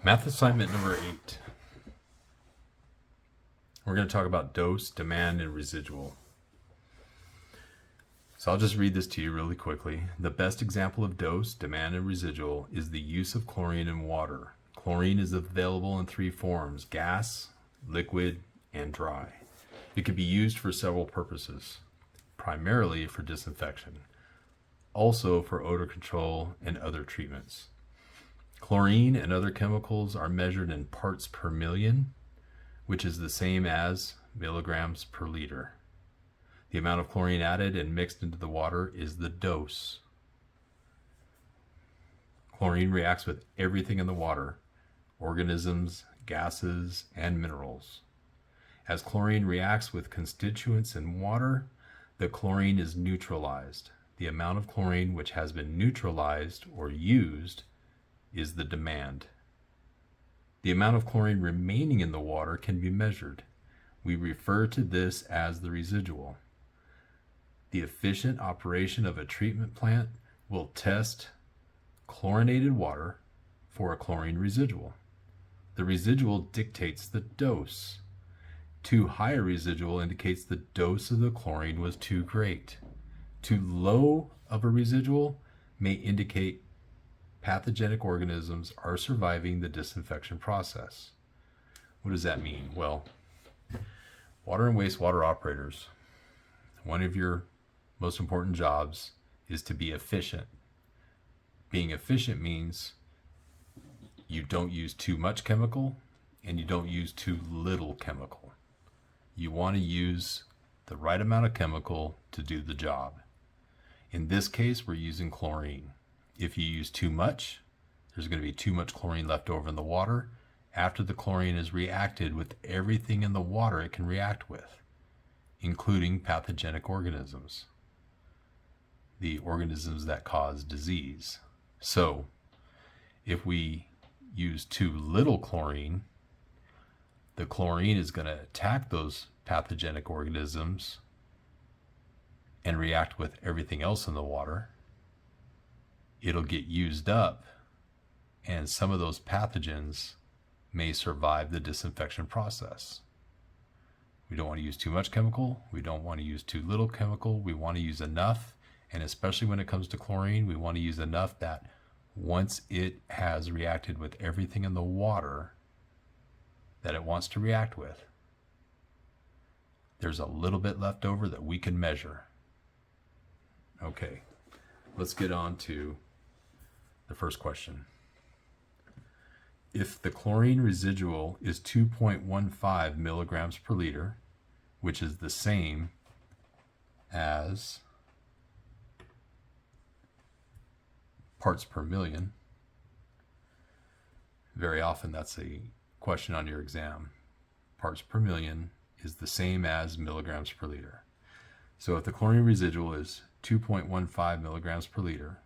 Math assignment number 8. We're going to talk about dose, demand, and residual. So I'll just read this to you really quickly. The best example of dose, demand, and residual is the use of chlorine in water. Chlorine is available in 3 forms: gas, liquid, and dry. It can be used for several purposes, primarily for disinfection, also for odor control and other treatments. Chlorine and other chemicals are measured in parts per million, which is the same as milligrams per liter. The amount of chlorine added and mixed into the water is the dose. Chlorine reacts with everything in the water: organisms, gases, and minerals. As chlorine reacts with constituents in water, the chlorine is neutralized. The amount of chlorine which has been neutralized or used is the demand. The amount of chlorine remaining in the water can be measured. We refer to this as the residual. The efficient operation of a treatment plant will test chlorinated water for a chlorine residual. The residual dictates the dose. Too high a residual indicates the dose of the chlorine was too great. Too low of a residual may indicate pathogenic organisms are surviving the disinfection process. What does that mean? Well, water and wastewater operators, one of your most important jobs is to be efficient. Being efficient means you don't use too much chemical and you don't use too little chemical. You want to use the right amount of chemical to do the job. In this case, we're using chlorine. If you use too much, there's going to be too much chlorine left over in the water after the chlorine is reacted with everything in the water it can react with, including pathogenic organisms, the organisms that cause disease. So, if we use too little chlorine, the chlorine is going to attack those pathogenic organisms and react with everything else in the water. It'll get used up, and some of those pathogens may survive the disinfection process. We don't want to use too much chemical. We don't want to use too little chemical. We want to use enough, and especially when it comes to chlorine, we want to use enough that once it has reacted with everything in the water that it wants to react with, there's a little bit left over that we can measure. Okay, let's get on to the first question. If the chlorine residual is 2.15 milligrams per liter, which is the same as parts per million, very often that's a question on your exam. Parts per million is the same as milligrams per liter. So if the chlorine residual is 2.15 milligrams per liter,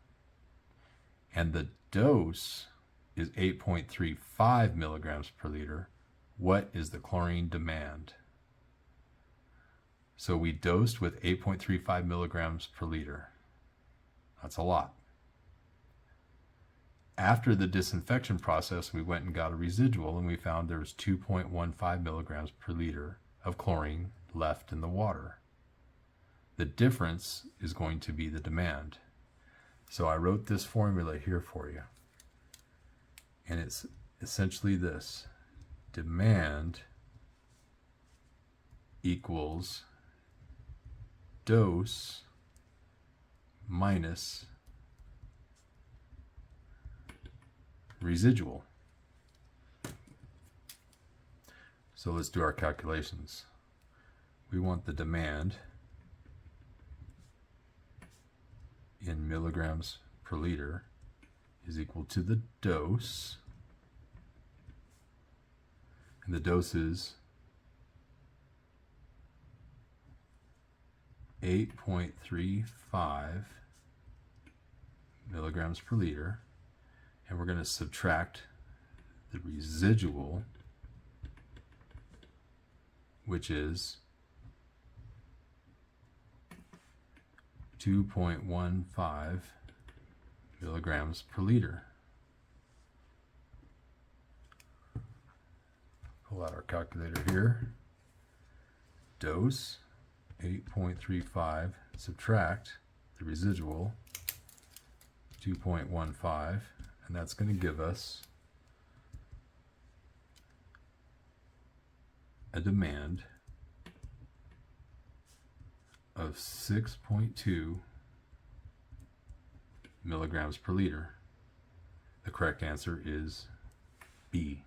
and the dose is 8.35 milligrams per liter, what is the chlorine demand? So we dosed with 8.35 milligrams per liter. That's a lot. After the disinfection process, we went and got a residual, and we found there was 2.15 milligrams per liter of chlorine left in the water. The difference is going to be the demand. So I wrote this formula here for you. And it's essentially this: demand equals dose minus residual. So let's do our calculations. We want the demand in milligrams per liter is equal to the dose, and the dose is 8.35 milligrams per liter, and we're going to subtract the residual, which is 2.15 milligrams per liter. Pull out our calculator here. Dose 8.35, subtract the residual 2.15, and that's going to give us a demand of 6.2 milligrams per liter. The correct answer is B.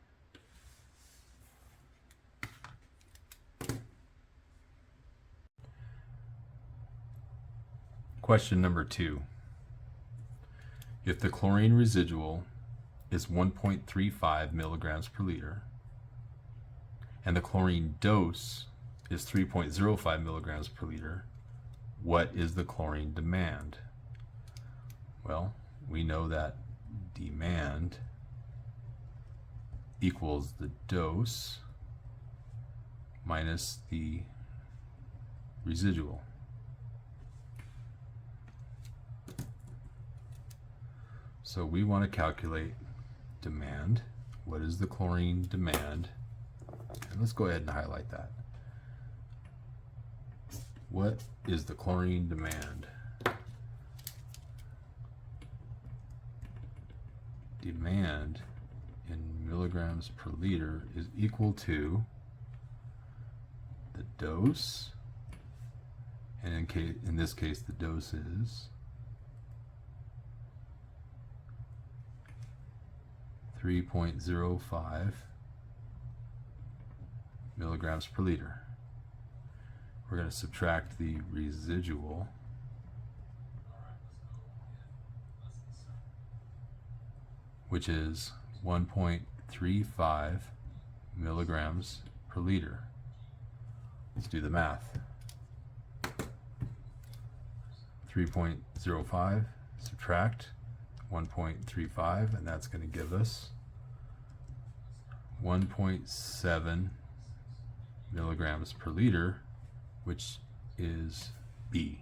Question number 2. If the chlorine residual is 1.35 milligrams per liter and the chlorine dose is 3.05 milligrams per liter, what is the chlorine demand? Well, we know that demand equals the dose minus the residual. So we want to calculate demand. What is the chlorine demand? And let's go ahead and highlight that. What is the chlorine demand? Demand in milligrams per liter is equal to the dose, and in this case the dose is 3.05 milligrams per liter. We're going to subtract the residual, which is 1.35 milligrams per liter. Let's do the math. 3.05 subtract 1.35, and that's going to give us 1.7 milligrams per liter, which is B.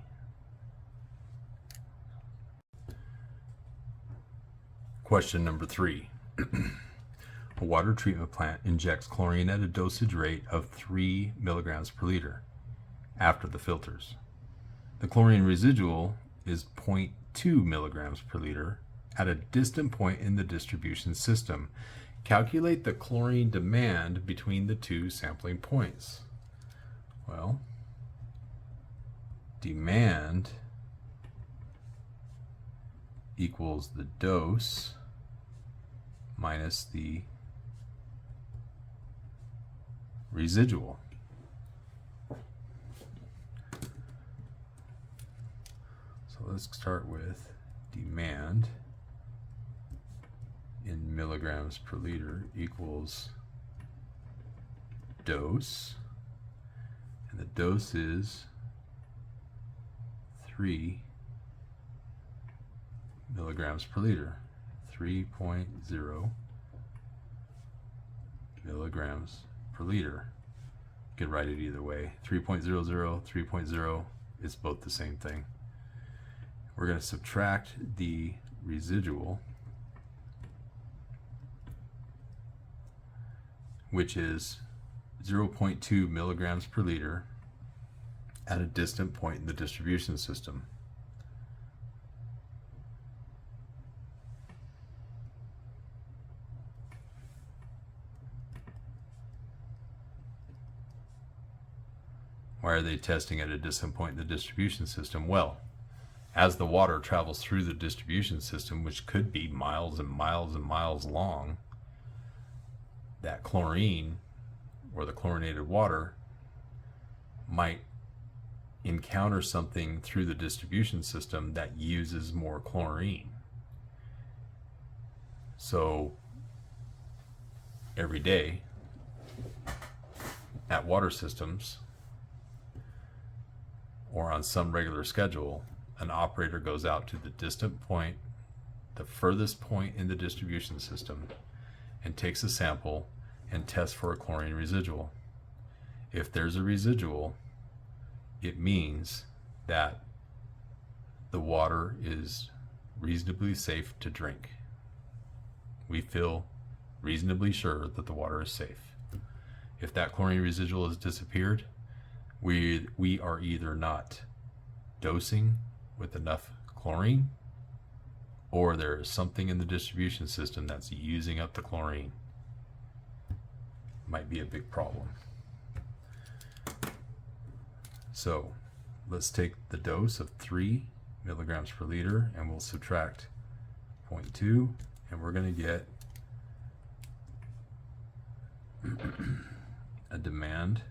Question number 3. A water treatment plant injects chlorine at a dosage rate of 3 milligrams per liter after the filters. The chlorine residual is 0.2 milligrams per liter at a distant point in the distribution system. Calculate the chlorine demand between the two sampling points. Well, demand equals the dose minus the residual. So let's start with demand in milligrams per liter equals dose, and the dose is 3 milligrams per liter, 3.0 milligrams per liter. You can write it either way. 3.00, 3.0, it's both the same thing. We're going to subtract the residual, which is 0.2 milligrams per liter at a distant point in the distribution system. Why are they testing at a distant point in the distribution system? Well, as the water travels through the distribution system, which could be miles and miles and miles long, that chlorine or the chlorinated water might encounter something through the distribution system that uses more chlorine. So every day at water systems or on some regular schedule, an operator goes out to the distant point, the furthest point in the distribution system, and takes a sample and tests for a chlorine residual. If there's a residual, it means that the water is reasonably safe to drink. We feel reasonably sure that the water is safe. If that chlorine residual has disappeared, we are either not dosing with enough chlorine, or there is something in the distribution system that's using up the chlorine. Might be a big problem. So let's take the dose of 3 milligrams per liter and we'll subtract 0.2, and we're going to get a demand.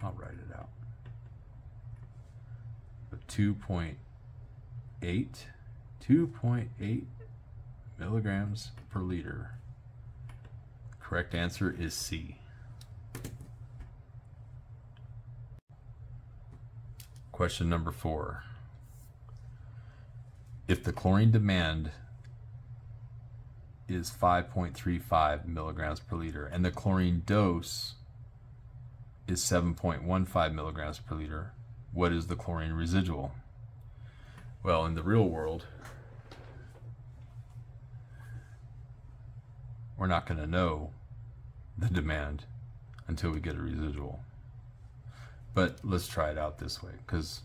I'll write it out. Of 2.8 milligrams per liter. Correct answer is C. Question number 4. If the chlorine demand is 5.35 milligrams per liter and the chlorine dose is 7.15 milligrams per liter, what is the chlorine residual? Well, in the real world, we're not going to know the demand until we get a residual. But let's try it out this way, because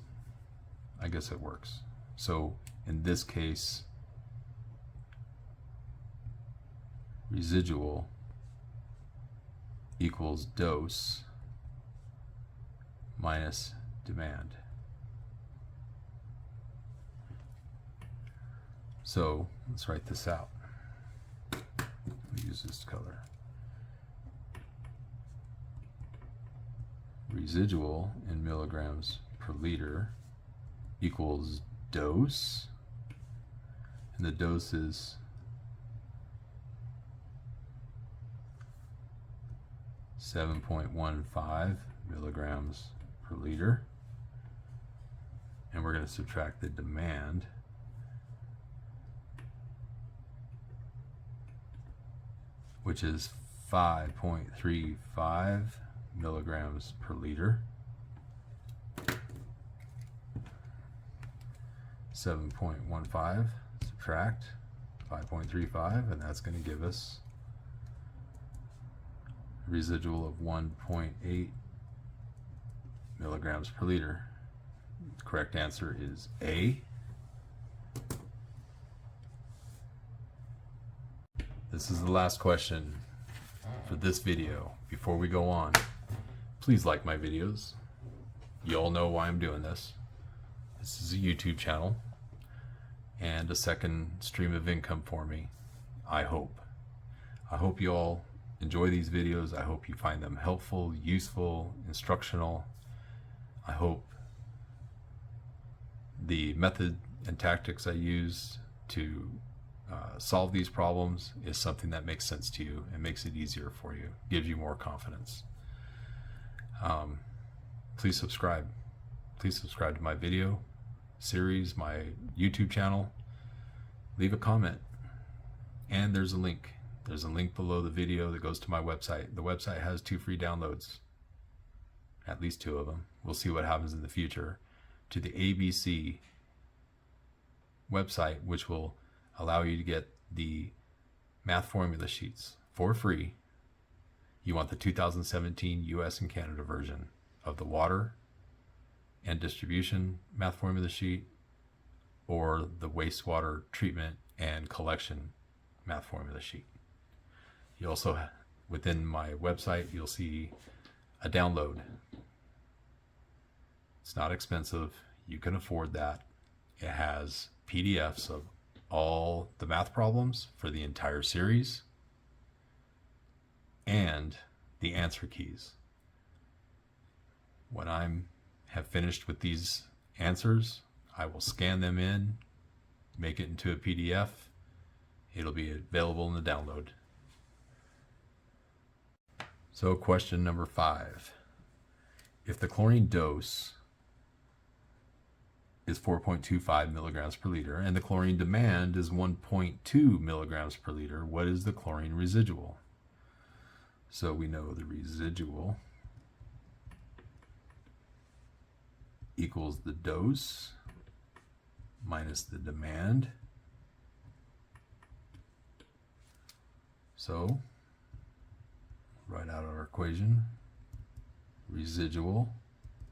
I guess it works. So in this case, residual equals dose minus demand. So let's write this out. We'll use this color. Residual in milligrams per liter equals dose, and the dose is 7.15 milligrams per liter, and we're going to subtract the demand, which is 5.35 milligrams per liter. 7.15 subtract 5.35, and that's going to give us a residual of 1.8 milligrams per liter. The correct answer is A. This is the last question for this video. Before we go on, please like my videos. You all know why I'm doing this. This is a YouTube channel and a second stream of income for me, I hope. I hope you all enjoy these videos. I hope you find them helpful, useful, instructional. I hope the method and tactics I use to solve these problems is something that makes sense to you and makes it easier for you, gives you more confidence. Please subscribe. Please subscribe to my video series, my YouTube channel. Leave a comment. And there's a link. There's a link below the video that goes to my website. The website has 2 free downloads. At least 2 of them. We'll see what happens in the future. To the ABC website, which will allow you to get the math formula sheets for free. You want the 2017 US and Canada version of the water and distribution math formula sheet, or the wastewater treatment and collection math formula sheet. You also, within my website, you'll see a download. It's not expensive. You can afford that. It has PDFs of all the math problems for the entire series and the answer keys. When I have finished with these answers, I will scan them in, make it into a PDF. It'll be available in the download. So question number 5. If the chlorine dose is 4.25 milligrams per liter and the chlorine demand is 1.2 milligrams per liter, what is the chlorine residual? So we know the residual equals the dose minus the demand. So equation. Residual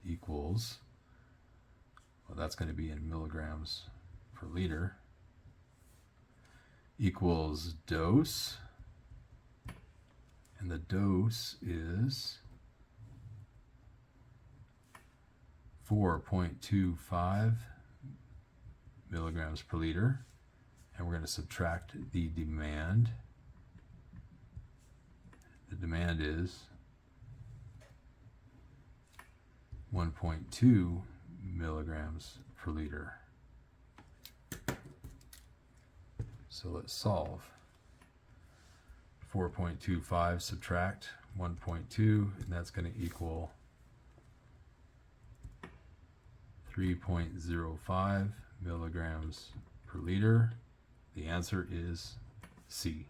equals, well, that's going to be in milligrams per liter, equals dose, and the dose is 4.25 milligrams per liter, and we're going to subtract the demand. The demand is 1.2 milligrams per liter. So let's solve. 4.25 subtract 1.2, and that's going to equal 3.05 milligrams per liter. The answer is C.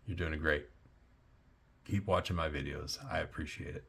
You're doing great. Keep watching my videos. I appreciate it.